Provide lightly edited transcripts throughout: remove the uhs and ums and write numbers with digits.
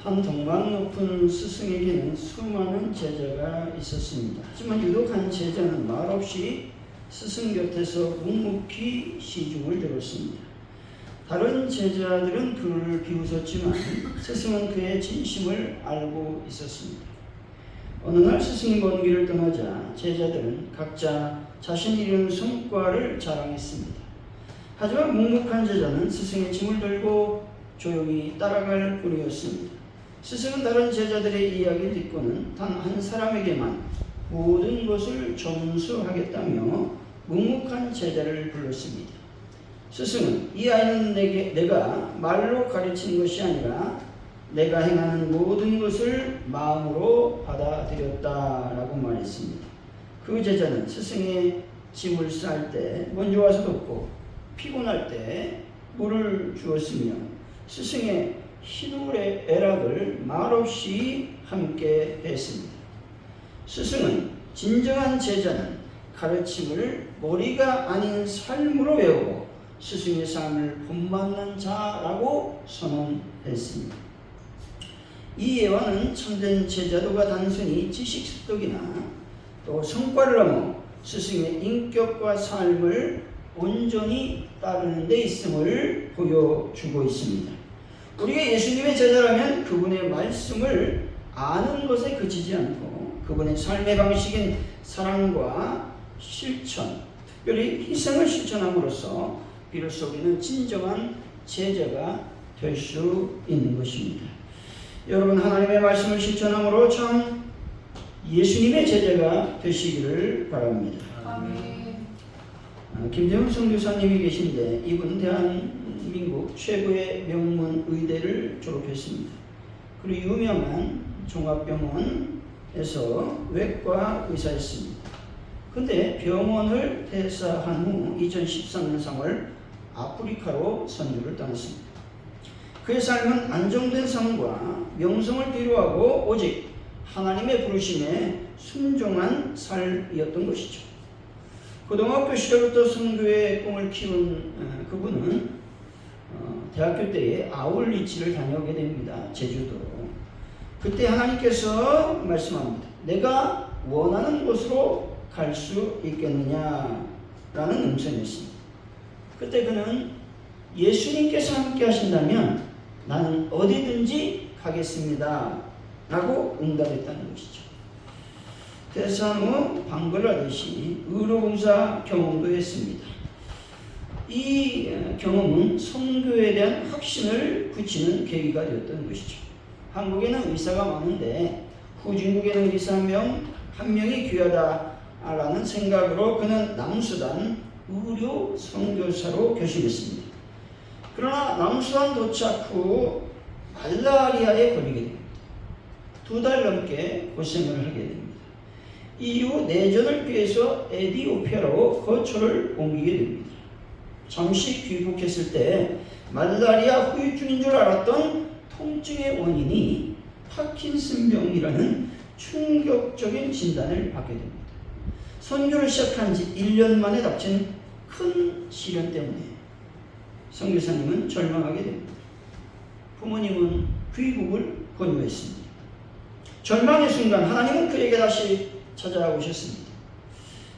한 덕망 높은 스승에게는 수많은 제자가 있었습니다. 하지만 유독 한 제자는 말없이 스승 곁에서 묵묵히 시중을 들었습니다. 다른 제자들은 그를 비웃었지만 스승은 그의 진심을 알고 있었습니다. 어느 날 스승이 먼 길을 떠나자 제자들은 각자 자신이 이룬 성과를 자랑했습니다. 하지만 묵묵한 제자는 스승의 짐을 들고 조용히 따라갈 뿐이었습니다. 스승은 다른 제자들의 이야기를 듣고는 단 한 사람에게만 모든 것을 전수하겠다며 묵묵한 제자를 불렀습니다. 스승은 이 아이는 내가 말로 가르치는 것이 아니라 내가 행하는 모든 것을 마음으로 받아들였다라고 말했습니다. 그 제자는 스승의 짐을 쌀 때 먼저 와서 돕고 피곤할 때 물을 주었으며 스승의 희노의 애락을 말없이 함께 했습니다. 스승은 진정한 제자는 가르침을 머리가 아닌 삶으로 외우고 스승의 삶을 본받는 자라고 선언했습니다. 이 예화는 참된 제자도가 단순히 지식 습득이나 또 성과를 넘어 스승의 인격과 삶을 온전히 따르는 데 있음을 보여주고 있습니다. 우리가 예수님의 제자라면 그분의 말씀을 아는 것에 그치지 않고 그분의 삶의 방식인 사랑과 실천, 특별히 희생을 실천함으로써 비로소 우리는 진정한 제자가 될 수 있는 것입니다. 여러분, 하나님의 말씀을 실천함으로 참 예수님의 제자가 되시기를 바랍니다. 아멘. 김재훈 선교사님이 계신데 이분은 대한민국 최고의 명문 의대를 졸업했습니다. 그리고 유명한 종합병원에서 외과 의사였습니다. 근데 병원을 퇴사한 후 2013년 3월 아프리카로 선교를 떠났습니다. 그의 삶은 안정된 삶과 명성을 필요하고 오직 하나님의 부르심에 순종한 삶이었던 것이죠. 고등학교 시절부터 선교의 꿈을 키운 그분은 대학교 때에 아울리치를 다녀오게 됩니다. 제주도로. 그때 하나님께서 말씀합니다. 내가 원하는 곳으로 갈 수 있겠느냐라는 음성이었습니다. 그때 그는 예수님께서 함께 하신다면 나는 어디든지 가겠습니다 라고 응답했다는 것이죠. 퇴사 후 방글라데시 의료봉사 경험도 했습니다. 이 경험은 선교에 대한 확신을 굳히는 계기가 되었던 것이죠. 한국에는 의사가 많은데 후진국에는 의사 한 명이 귀하다라는 생각으로 그는 남수단 의료 선교사로 결심했습니다. 그러나 남수단 도착 후 말라리아에 걸리게 됩니다. 2달 넘게 고생을 하게 됩니다. 이후 내전을 피해서 에티오피아로 거처를 옮기게 됩니다. 잠시 귀국했을 때 말라리아 후유증인 줄 알았던 통증의 원인이 파킨슨병이라는 충격적인 진단을 받게 됩니다. 선교를 시작한 지 1년 만에 닥친 큰 시련 때문에 선교사님은 절망하게 됩니다. 부모님은 귀국을 권유했습니다. 절망의 순간 하나님은 그에게 다시 찾아오셨습니다.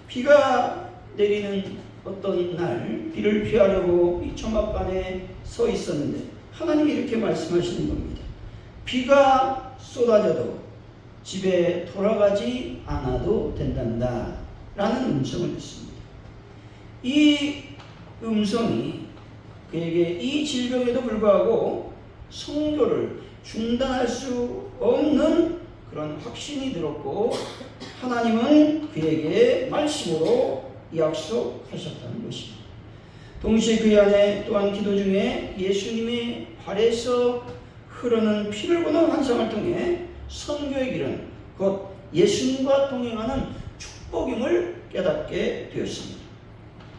비가 내리는 어떤 날 비를 피하려고 이 초막간에 서 있었는데 하나님이 이렇게 말씀하시는 겁니다. 비가 쏟아져도 집에 돌아가지 않아도 된단다 라는 음성을 듣습니다. 이 음성이 그에게 이 질병에도 불구하고 선교를 중단할 수 없는 그런 확신이 들었고 하나님은 그에게 말씀으로 약속하셨다는 것입니다. 동시에 그 안에 또한 기도 중에 예수님의 발에서 흐르는 피를 보는 환상을 통해 선교의 길은 곧 예수님과 동행하는 축복임을 깨닫게 되었습니다.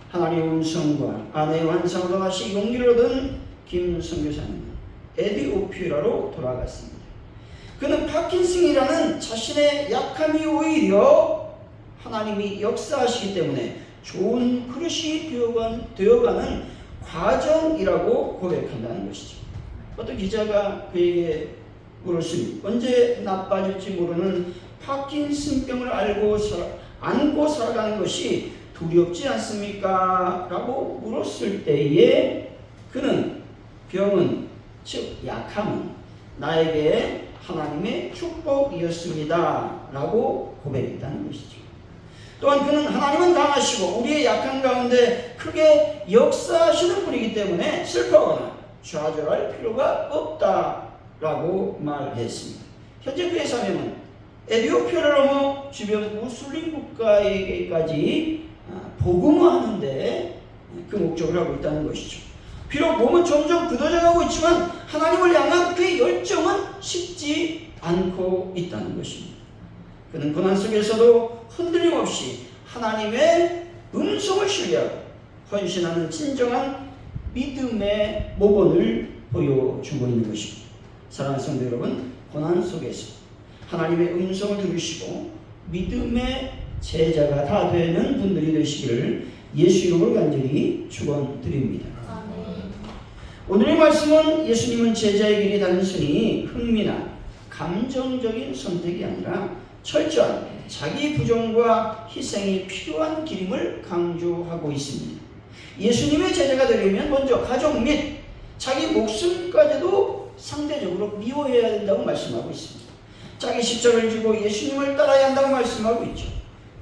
하나님의 음성과 아내의 환상으로 다시 용기를 얻은 김 선교사님은 에티오피아로 돌아갔습니다. 그는 파킨슨이라는 자신의 약함이 오히려 하나님이 역사하시기 때문에 좋은 그릇이 되어가는 과정이라고 고백한다는 것이죠. 어떤 기자가 그에게 물었습니다. 언제 나빠질지 모르는 파킨슨병을 안고 살아가는 것이 두렵지 않습니까? 라고 물었을 때에 그는 병은, 즉 약함은 나에게 하나님의 축복이었습니다 라고 고백했다는 것이죠. 또한 그는 하나님은 강하시고 우리의 약한 가운데 크게 역사하시는 분이기 때문에 슬퍼하거나 좌절할 필요가 없다라고 말했습니다. 현재 그의 사명은 에티오피아를 넘어 주변 무슬림 국가에게까지 복음화하는데 그 목적을 하고 있다는 것이죠. 비록 몸은 점점 굳어져가고 있지만 하나님을 향한 그의 열정은 식지 않고 있다는 것입니다. 그는 고난 속에서도 흔들림 없이 하나님의 음성을 신뢰하고 헌신하는 진정한 믿음의 모범을 보여주고 있는 것입니다. 사랑하는 성도 여러분, 고난 속에서 하나님의 음성을 들으시고 믿음의 제자가 다 되는 분들이 되시기를 예수 이름으로 간절히 축원드립니다. 오늘의 말씀은 예수님은 제자의 길이 단순히 흥미나 감정적인 선택이 아니라 철저한 자기 부정과 희생이 필요한 길임을 강조하고 있습니다. 예수님의 제자가 되려면 먼저 가족 및 자기 목숨까지도 상대적으로 미워해야 된다고 말씀하고 있습니다. 자기 십자가를 지고 예수님을 따라야 한다고 말씀하고 있죠.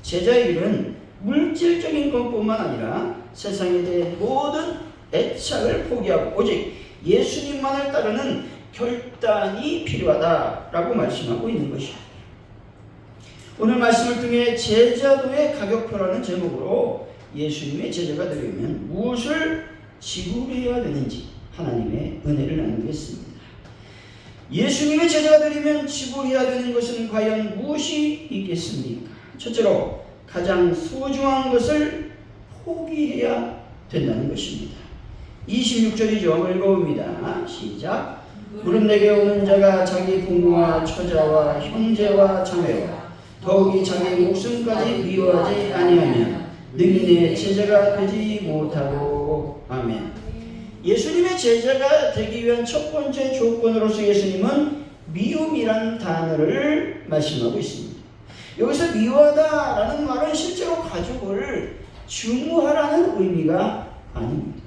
제자의 길은 물질적인 것뿐만 아니라 세상에 대한 모든 애착을 포기하고 오직 예수님만을 따르는 결단이 필요하다라고 말씀하고 있는 것입니다. 오늘 말씀을 통해 제자도의 가격표라는 제목으로 예수님의 제자가 되려면 무엇을 지불해야 되는지 하나님의 은혜를 나누겠습니다. 예수님의 제자가 되려면 지불해야 되는 것은 과연 무엇이 있겠습니까? 첫째로 가장 소중한 것을 포기해야 된다는 것입니다. 26절이죠. 읽어봅니다. 시작. 무릇 내게 오는 자가 자기 부모와 처자와 형제와 자매와 더욱이 자기 목숨까지 미워하지 아니하면 능히 내 제자가 되지 못하고. 아멘. 예수님의 제자가 되기 위한 첫 번째 조건으로서 예수님은 미움이란 단어를 말씀하고 있습니다. 여기서 미워하다라는 말은 실제로 가족을 증오하라는 의미가 아닙니다.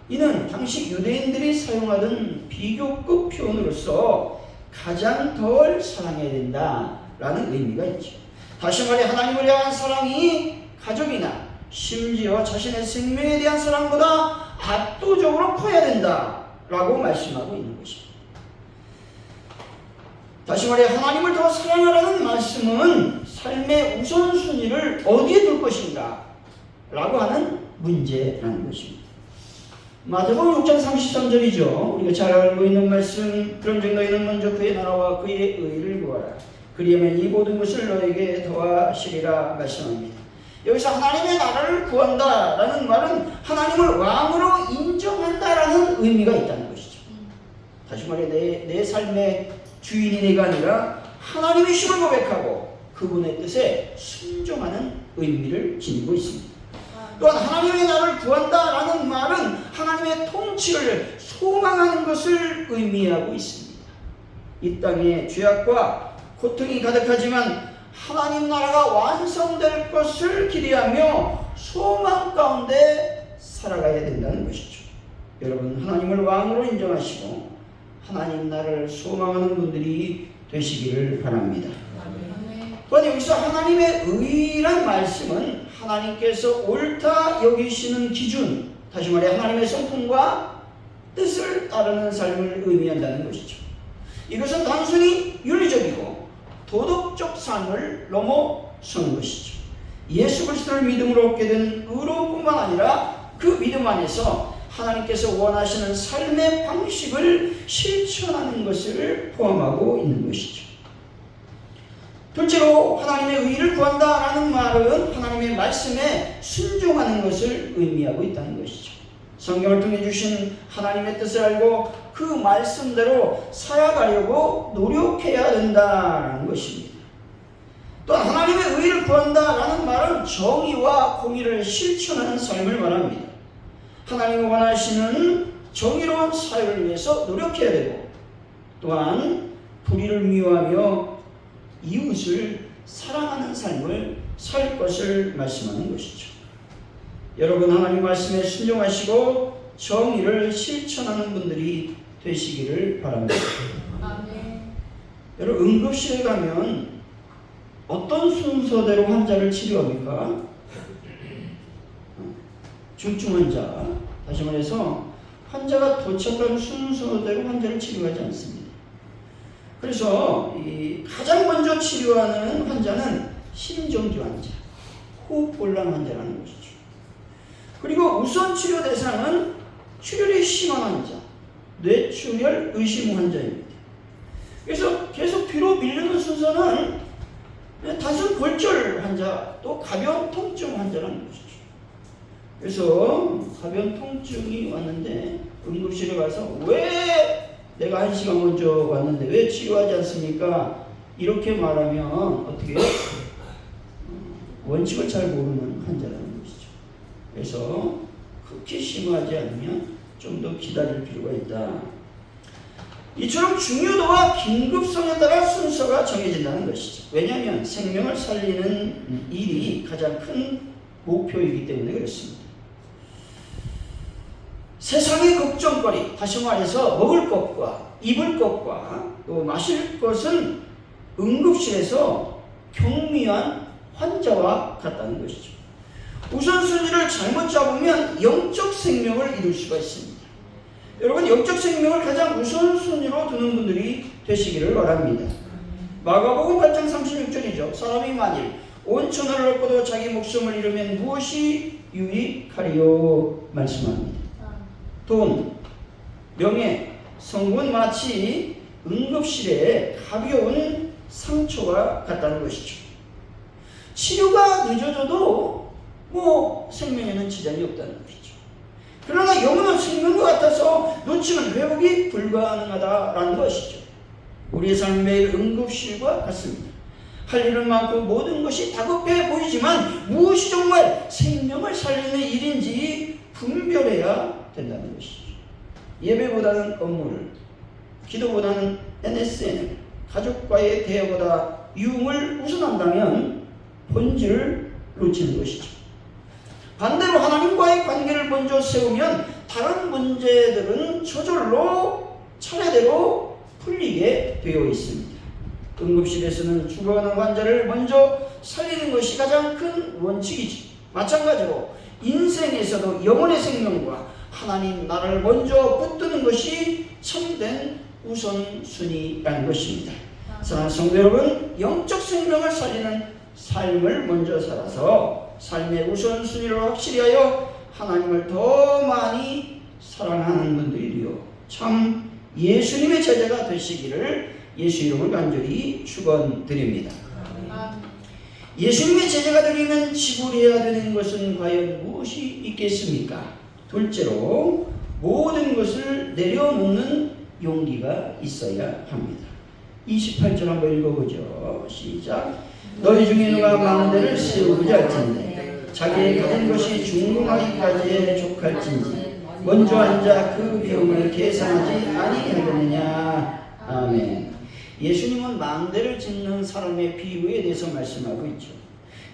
이는 당시 유대인들이 사용하던 비교급 표현으로서 가장 덜 사랑해야 된다라는 의미가 있죠. 다시 말해 하나님을 향한 사랑이 가족이나 심지어 자신의 생명에 대한 사랑보다 압도적으로 커야 된다라고 말씀하고 있는 것입니다. 다시 말해 하나님을 더 사랑하라는 말씀은 삶의 우선순위를 어디에 둘 것인가 라고 하는 문제라는 것입니다. 마태복음 6장 33절이죠. 우리가 잘 알고 있는 말씀. 그런즉 너희는 먼저 그의 나라와 그의 의를 구하라. 그리하면 이 모든 것을 너에게 더하시리라 말씀합니다. 여기서 하나님의 나라를 구한다라는 말은 하나님을 왕으로 인정한다라는 의미가 있다는 것이죠. 다시 말해 내 삶의 주인이 내가 아니라 하나님이심을 고백하고 그분의 뜻에 순종하는 의미를 지니고 있습니다. 또한 하나님의 나라를 구한다라는 말은 하나님의 통치를 소망하는 것을 의미하고 있습니다. 이 땅에 죄악과 고통이 가득하지만 하나님 나라가 완성될 것을 기대하며 소망 가운데 살아가야 된다는 것이죠. 여러분, 하나님을 왕으로 인정하시고 하나님 나라를 소망하는 분들이 되시기를 바랍니다. 또한 여기서 하나님의 의란 말씀은 하나님께서 옳다 여기시는 기준, 다시 말해 하나님의 성품과 뜻을 따르는 삶을 의미한다는 것이죠. 이것은 단순히 윤리적이고 도덕적 삶을 넘어서는 것이죠. 예수 그리스도를 믿음으로 얻게 된 의로움뿐만 아니라 그 믿음 안에서 하나님께서 원하시는 삶의 방식을 실천하는 것을 포함하고 있는 것이죠. 둘째로 하나님의 의를 구한다라는 말은 하나님의 말씀에 순종하는 것을 의미하고 있다는 것이죠. 성경을 통해 주신 하나님의 뜻을 알고 그 말씀대로 살아가려고 노력해야 된다는 것입니다. 또한 하나님의 의를 구한다라는 말은 정의와 공의를 실천하는 삶을 말합니다. 하나님이 원하시는 정의로운 사회를 위해서 노력해야 되고 또한 불의를 미워하며 이웃을 사랑하는 삶을 살 것을 말씀하는 것이죠. 여러분, 하나님 말씀에 순종하시고 정의를 실천하는 분들이 되시기를 바랍니다. 아멘. 여러분, 응급실에 가면 어떤 순서대로 환자를 치료합니까? 중증 환자, 다시 말해서 환자가 도착한 순서대로 환자를 치료하지 않습니다. 그래서 가장 먼저 치료하는 환자는 심정지 환자, 호흡곤란 환자라는 것이죠. 그리고 우선 치료 대상은 출혈이 심한 환자, 뇌출혈 의심 환자입니다. 그래서 계속 뒤로 밀리는 순서는 단순 골절 환자, 또 가벼운 통증 환자라는 것이죠. 그래서 가벼운 통증이 왔는데 응급실에 가서 왜 내가 1시간 먼저 왔는데 왜 치료하지 않습니까? 이렇게 말하면 어떻게 원칙을 잘 모르는 환자라는 것이죠. 그래서 극히 심하지 않으면 좀 더 기다릴 필요가 있다. 이처럼 중요도와 긴급성에 따라 순서가 정해진다는 것이죠. 왜냐하면 생명을 살리는 일이 가장 큰 목표이기 때문에 그렇습니다. 세상의 걱정거리, 다시 말해서 먹을 것과 입을 것과 또 마실 것은 응급실에서 경미한 환자와 같다는 것이죠. 우선순위를 잘못 잡으면 영적 생명을 잃을 수가 있습니다. 여러분, 영적 생명을 가장 우선순위로 두는 분들이 되시기를 바랍니다. 마가복음 8장 36절이죠. 사람이 만일 온 천하를 얻고도 자기 목숨을 잃으면 무엇이 유익하리요 말씀합니다. 돈, 명예, 성분 마치 응급실에 가벼운 상처와 같다는 것이죠. 치료가 늦어져도 생명에는 지장이 없다는 것이죠. 그러나 영혼은 생명과 같아서 놓치면 회복이 불가능하다라는 것이죠. 우리의 삶은 매일 응급실과 같습니다. 할 일은 많고 모든 것이 다급해 보이지만 무엇이 정말 생명을 살리는 일인지 분별해야 된다는 것이죠. 예배보다는 업무를, 기도보다는 NSN을, 가족과의 대화보다 유흥을 우선한다면 본질을 놓치는 것이죠. 반대로 하나님과의 관계를 먼저 세우면 다른 문제들은 저절로 차례대로 풀리게 되어 있습니다. 응급실에서는 죽어가는 환자를 먼저 살리는 것이 가장 큰 원칙이지. 마찬가지로 인생에서도 영혼의 생명과 하나님 나라를 먼저 붙드는 것이 참된 우선순위라는 것입니다. 사랑하는 성도 여러분, 영적 생명을 살리는 삶을 먼저 살아서 삶의 우선순위를 확실히 하여 하나님을 더 많이 사랑하는 분들이요, 참 예수님의 제자가 되시기를 예수 이름을 간절히 축원드립니다. 예수님의 제자가 되려면 지불해야 되는 것은 과연 무엇이 있겠습니까? 둘째로 모든 것을 내려놓는 용기가 있어야 합니다. 28절 한번 읽어보죠. 시작. 너희 중에 누가 많은 데를 세우고자 할진대 자기의 가진 것이 중궁하기까지에 족할진지 먼저 앉아 그 비용을 계산하지 아니하겠느냐. 아멘. 예수님은 망대를 짓는 사람의 비유에 대해서 말씀하고 있죠.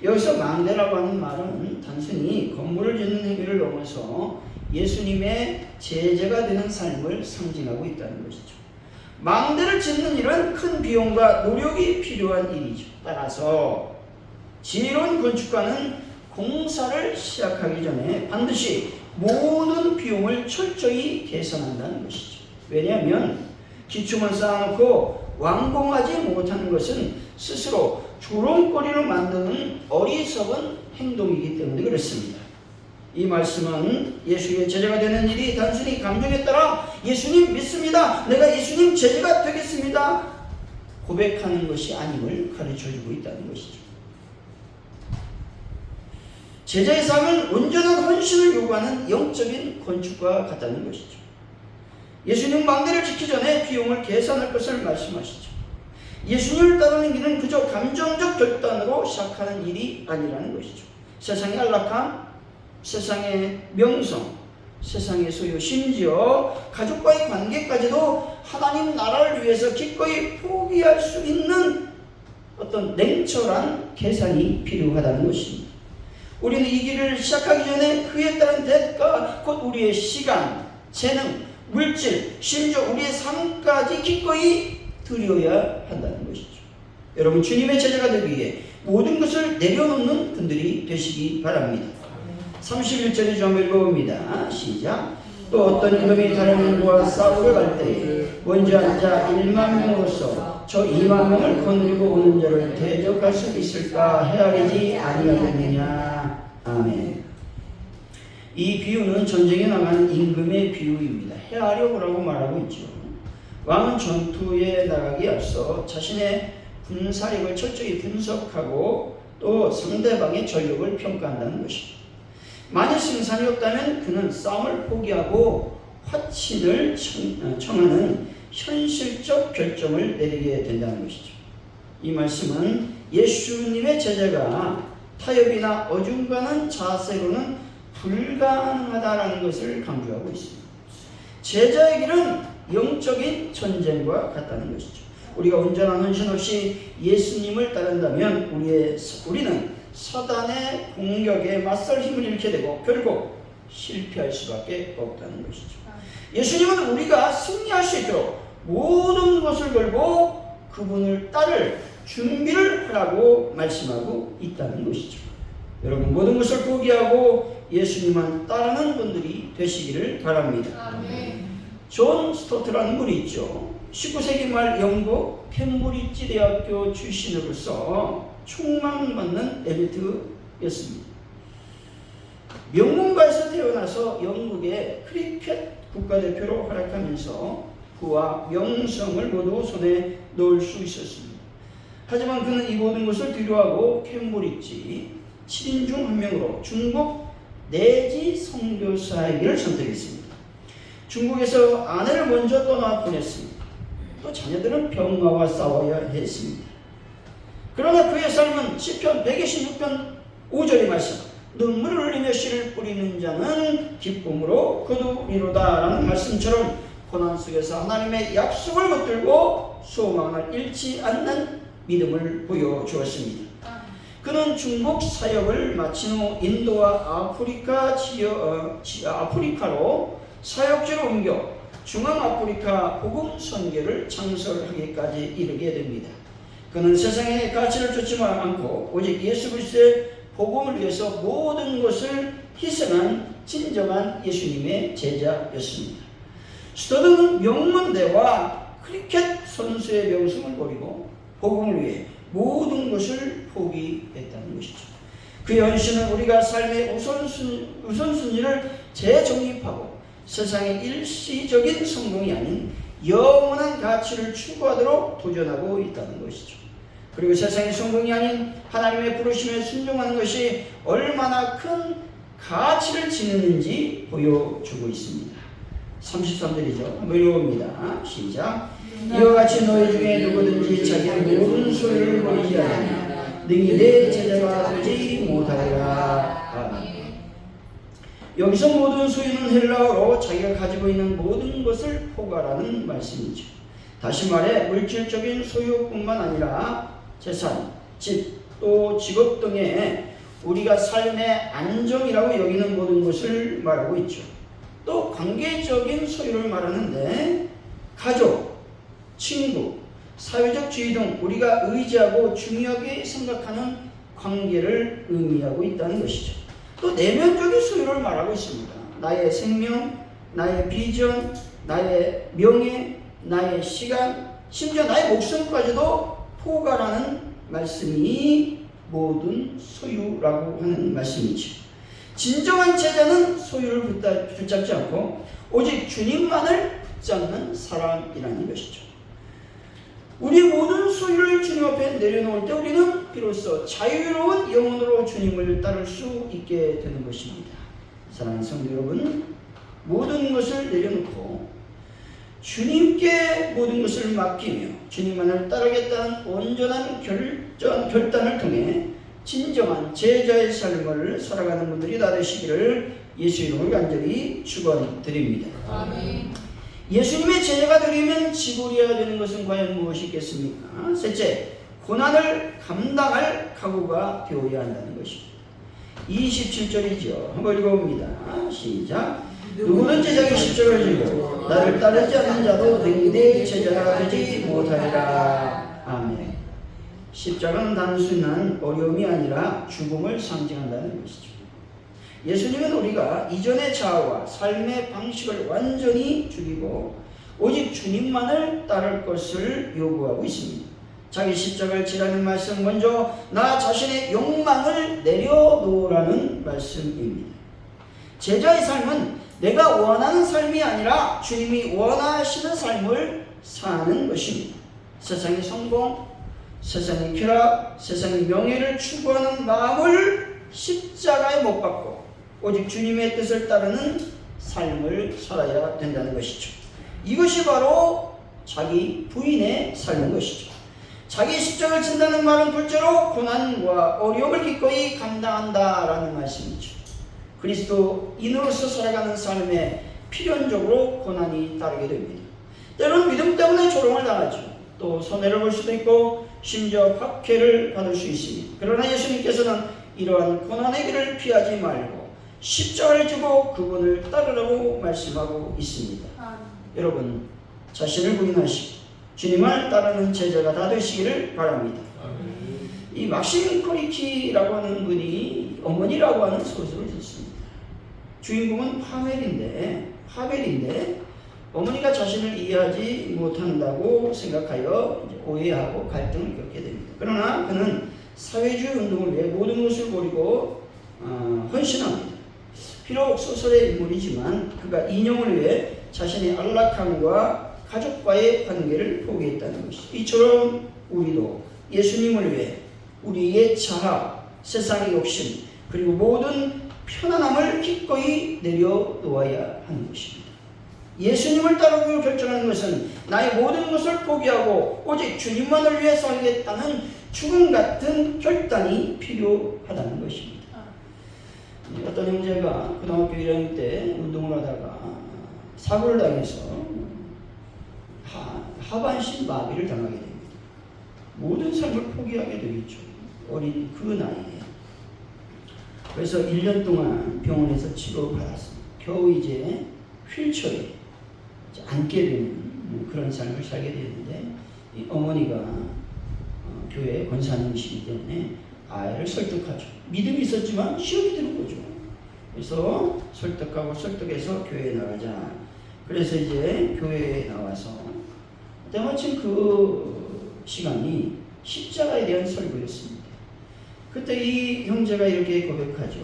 여기서 망대라고 하는 말은 단순히 건물을 짓는 행위를 넘어서 예수님의 제자가 되는 삶을 상징하고 있다는 것이죠. 망대를 짓는 일은 큰 비용과 노력이 필요한 일이죠. 따라서 지혜로운 건축가는 공사를 시작하기 전에 반드시 모든 비용을 철저히 계산한다는 것이죠. 왜냐하면 기초만 쌓아놓고 완공하지 못하는 것은 스스로 조롱거리를 만드는 어리석은 행동이기 때문에 그렇습니다. 이 말씀은 예수의 제자가 되는 일이 단순히 감정에 따라 예수님 믿습니다, 내가 예수님 제자가 되겠습니다 고백하는 것이 아님을 가르쳐주고 있다는 것이죠. 제자의 삶은 온전한 헌신을 요구하는 영적인 건축과 같다는 것이죠. 예수님 망대를 짓기 전에 비용을 계산할 것을 말씀하시죠. 예수님을 따르는 길은 그저 감정적 결단으로 시작하는 일이 아니라는 것이죠. 세상의 안락함, 세상의 명성, 세상의 소유, 심지어 가족과의 관계까지도 하나님 나라를 위해서 기꺼이 포기할 수 있는 어떤 냉철한 계산이 필요하다는 것입니다. 우리는 이 길을 시작하기 전에 그에 따른 대가, 곧 우리의 시간, 재능, 물질, 심지어 우리의 삶까지 기꺼이 드려야 한다는 것이죠. 여러분, 주님의 제자가 되기 위해 모든 것을 내려놓는 분들이 되시기 바랍니다. 31절의 좀 읽어봅니다. 시작. 또 어떤 임금이 다른 임금과 싸우러 갈 때에 먼저 앉아 1만 명으로서 저 2만 명을 거느리고 오는 자를 대적할 수 있을까 헤아리지 아니하겠느냐. 아멘. 이 비유는 전쟁에 나가는 임금의 비유입니다. 헤아려보라고 말하고 있죠. 왕은 전투에 나가기 앞서 자신의 군사력을 철저히 분석하고 또 상대방의 전력을 평가한다는 것입니다. 만일 승산이 없다면 그는 싸움을 포기하고 화친을 청하는 현실적 결정을 내리게 된다는 것이죠. 이 말씀은 예수님의 제자가 타협이나 어중간한 자세로는 불가능하다는 것을 강조하고 있습니다. 제자의 길은 영적인 전쟁과 같다는 것이죠. 우리가 온전한 헌신 없이 예수님을 따른다면 우리는 사단의 공격에 맞설 힘을 잃게 되고 결국 실패할 수밖에 없다는 것이죠. 예수님은 우리가 승리할 수 있도록 모든 것을 걸고 그분을 따를 준비를 하라고 말씀하고 있다는 것이죠. 여러분, 모든 것을 포기하고 예수님만 따르는 분들이 되시기를 바랍니다. 아멘. 존 스토트라는 분이 있죠. 19세기 말 영국 캠브리지 대학교 출신으로서 총망받는 엘리트였습니다. 명문가에서 태어나서 영국의 크리켓 국가대표로 활약하면서 부와 명성을 모두 손에 넣을 수 있었습니다. 하지만 그는 이 모든 것을 뒤로하고 캠브리지 7인 중 한 명으로 중국 내지 선교사의 길을 선택했습니다. 중국에서 아내를 먼저 떠나 보냈습니다. 또 자녀들은 병마와 싸워야 했습니다. 그러나 그의 삶은 시편 126편 5절의 말씀, 눈물을 흘리며 씨를 뿌리는 자는 기쁨으로 거두리로다 라는 말씀처럼 고난 속에서 하나님의 약속을 붙들고 소망을 잃지 않는 믿음을 보여주었습니다. 그는 중국 사역을 마친 후 인도와 아프리카로 사역지로 옮겨 중앙아프리카 복음 선교를 창설하기까지 이르게 됩니다. 그는 세상의 가치를 쫓지 않고 오직 예수 그리스도의 복음을 위해서 모든 것을 희생한 진정한 예수님의 제자였습니다. 스토드는 명문대와 크리켓 선수의 명성을 버리고 복음을 위해 모든 것을 포기했다는 것이죠. 그의 헌신은 우리가 삶의 우선순위를 재정립하고 세상의 일시적인 성공이 아닌 영원한 가치를 추구하도록 도전하고 있다는 것이죠. 그리고 세상의 성공이 아닌 하나님의 부르심에 순종하는 것이 얼마나 큰 가치를 지니는지 보여주고 있습니다. 33절이죠. 한번 읽어봅니다. 시작. 이와 같이 너희 중에 누구든지 자기의 모든 소유를 버리지 않으면 능히 내 제자가 되지 못하리라. 아멘. 여기서 모든 소유는 헬라어로 자기가 가지고 있는 모든 것을 포괄하는 말씀이죠. 다시 말해 물질적인 소유뿐만 아니라 재산, 집, 또 직업 등의 우리가 삶의 안정이라고 여기는 모든 것을 말하고 있죠. 또 관계적인 소유를 말하는데 가족, 친구, 사회적 지위 등 우리가 의지하고 중요하게 생각하는 관계를 의미하고 있다는 것이죠. 또 내면적인 소유를 말하고 있습니다. 나의 생명, 나의 비전, 나의 명예, 나의 시간, 심지어 나의 목숨까지도 포괄하는 말씀이 모든 소유라고 하는 말씀이죠. 진정한 제자는 소유를 붙잡지 않고 오직 주님만을 붙잡는 사람이라는 것이죠. 우리 모든 소유를 주님 앞에 내려놓을 때 우리는 비로소 자유로운 영혼으로 주님을 따를 수 있게 되는 것입니다. 사랑하는 성도 여러분, 모든 것을 내려놓고 주님께 모든 것을 맡기며 주님만을 따르겠다는 온전한 결단을 통해 진정한 제자의 삶을 살아가는 분들이 다 되시기를 예수 이름으로 간절히 축원드립니다. 아멘. 예수님의 제자가 되려면 지고려야 되는 것은 과연 무엇이겠습니까? 셋째, 고난을 감당할 각오가 되어야 한다는 것입니다. 27절이죠. 한번 읽어봅니다. 시작. 누구든지 자기 십자가를 지고 나를 따르지 않는 자도 내 제자가 되지 못하리라. 아멘. 십자가는 단순한 어려움이 아니라 죽음을 상징한다는 것이죠. 예수님은 우리가 이전의 자아와 삶의 방식을 완전히 죽이고 오직 주님만을 따를 것을 요구하고 있습니다. 자기 십자가를 지라는 말씀, 먼저 나 자신의 욕망을 내려놓으라는 말씀입니다. 제자의 삶은 내가 원하는 삶이 아니라 주님이 원하시는 삶을 사는 것입니다. 세상의 성공, 세상의 쾌락, 세상의 명예를 추구하는 마음을 십자가에 못 박고 오직 주님의 뜻을 따르는 삶을 살아야 된다는 것이죠. 이것이 바로 자기 부인의 삶인 것이죠. 자기 십자가를 진다는 말은 둘째로 고난과 어려움을 기꺼이 감당한다라는 말씀이죠. 그리스도인으로서 살아가는 삶에 필연적으로 고난이 따르게 됩니다. 때로는 믿음 때문에 조롱을 당하죠. 또 손해를 볼 수도 있고 심지어 박해를 받을 수 있습니다. 그러나 예수님께서는 이러한 고난의 길을 피하지 말고 십자가를 지고 그분을 따르라고 말씀하고 있습니다. 여러분 자신을 부인하시고 주님을 따르는 제자가 다 되시기를 바랍니다. 이 막심 코리키라고 하는 분이 어머니라고 하는 소설을 썼습니다. 주인공은 파멜인데 어머니가 자신을 이해하지 못한다고 생각하여 오해하고 갈등을 겪게 됩니다. 그러나 그는 사회주의 운동을 위해 모든 것을 버리고 헌신합니다. 비록 소설의 인물이지만 그가 인형을 위해 자신의 안락함과 가족과의 관계를 포기했다는 것이죠. 이처럼 우리도 예수님을 위해 우리의 자아, 세상의 욕심, 그리고 모든 편안함을 기꺼이 내려놓아야 하는 것입니다. 예수님을 따르기로 결정하는 것은 나의 모든 것을 포기하고 오직 주님만을 위해 살겠다는 죽음 같은 결단이 필요하다는 것입니다. 어떤 형제가 고등학교 1학년 때 운동을 하다가 사고를 당해서 하반신 마비를 당하게 됩니다. 모든 삶을 포기하게 되겠죠. 어린 그 나이에. 그래서 1년 동안 병원에서 치료받았습니다. 겨우 이제 휠체어에 앉게 되는 그런 삶을 살게 되는데 이 어머니가 교회 권사님이시기 때문에 아이를 설득하죠. 믿음이 있었지만 시험이 드는 거죠. 그래서 설득해서 교회에 나가자. 그래서 이제 교회에 나와서 때마침 그 시간이 십자가에 대한 설교였습니다. 그때 이 형제가 이렇게 고백하죠.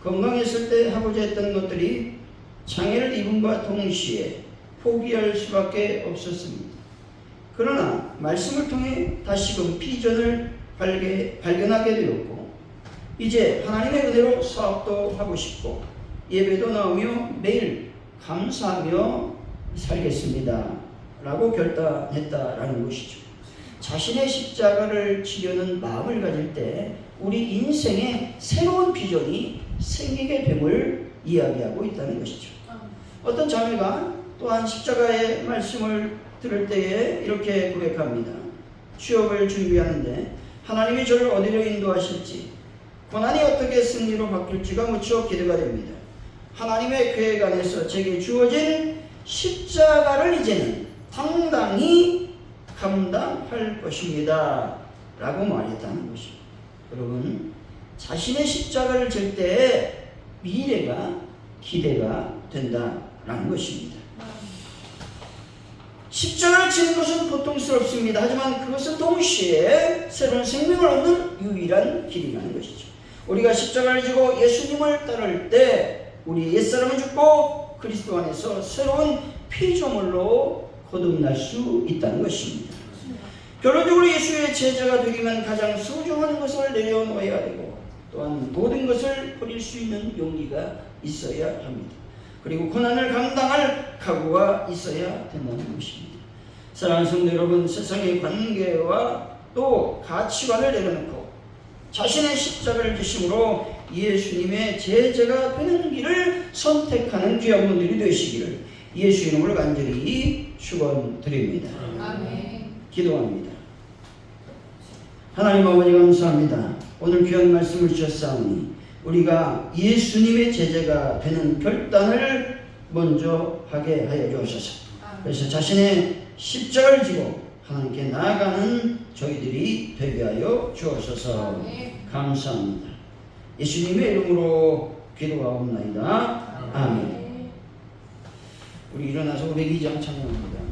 건강했을 때 하고자 했던 것들이 장애를 입음과 동시에 포기할 수밖에 없었습니다. 그러나 말씀을 통해 다시금 비전을 발견하게 되었고 이제 하나님의 은혜로 사업도 하고 싶고 예배도 나오며 매일 감사하며 살겠습니다 라고 결단했다라는 것이죠. 자신의 십자가를 지려는 마음을 가질 때 우리 인생에 새로운 비전이 생기게 됨을 이야기하고 있다는 것이죠. 어떤 자매가 또한 십자가의 말씀을 들을 때에 이렇게 고백합니다. 취업을 준비하는데 하나님이 저를 어디로 인도하실지 고난이 어떻게 승리로 바뀔지가 무척 기대가 됩니다. 하나님의 계획 안에서 제게 주어진 십자가를 이제는 당당히 감당할 것입니다 라고 말했다는 것입니다. 여러분 자신의 십자가를 질 때 미래가 기대가 된다라는 것입니다. 십자가를 지는 것은 고통스럽습니다. 하지만 그것은 동시에 새로운 생명을 얻는 유일한 길이라는 것이죠. 우리가 십자가를 지고 예수님을 따를 때 우리 옛사람은 죽고 그리스도 안에서 새로운 피조물로 거듭날 수 있다는 것입니다. 결론적으로 예수의 제자가 되려면 가장 소중한 것을 내려놓아야 되고 또한 모든 것을 버릴 수 있는 용기가 있어야 합니다. 그리고 고난을 감당할 각오가 있어야 된다는 것입니다. 사랑하는 성도 여러분, 세상의 관계와 또 가치관을 내려놓고 자신의 십자가를 지심으로 예수님의 제자가 되는 길을 선택하는 귀한 분들이 되시기를 예수 이름으로 간절히 축원드립니다. 아멘. 기도합니다. 하나님 아버지 감사합니다. 오늘 귀한 말씀을 주셨사오니 우리가 예수님의 제자가 되는 결단을 먼저 하게 하여 주옵소서. 그래서 자신의 십자가를 지고 하나님께 나아가는 저희들이 되게 하여 주옵소서. 감사합니다. 예수님의 이름으로 기도하옵나이다. 아멘. 우리 일어나서 502장 찬양합니다.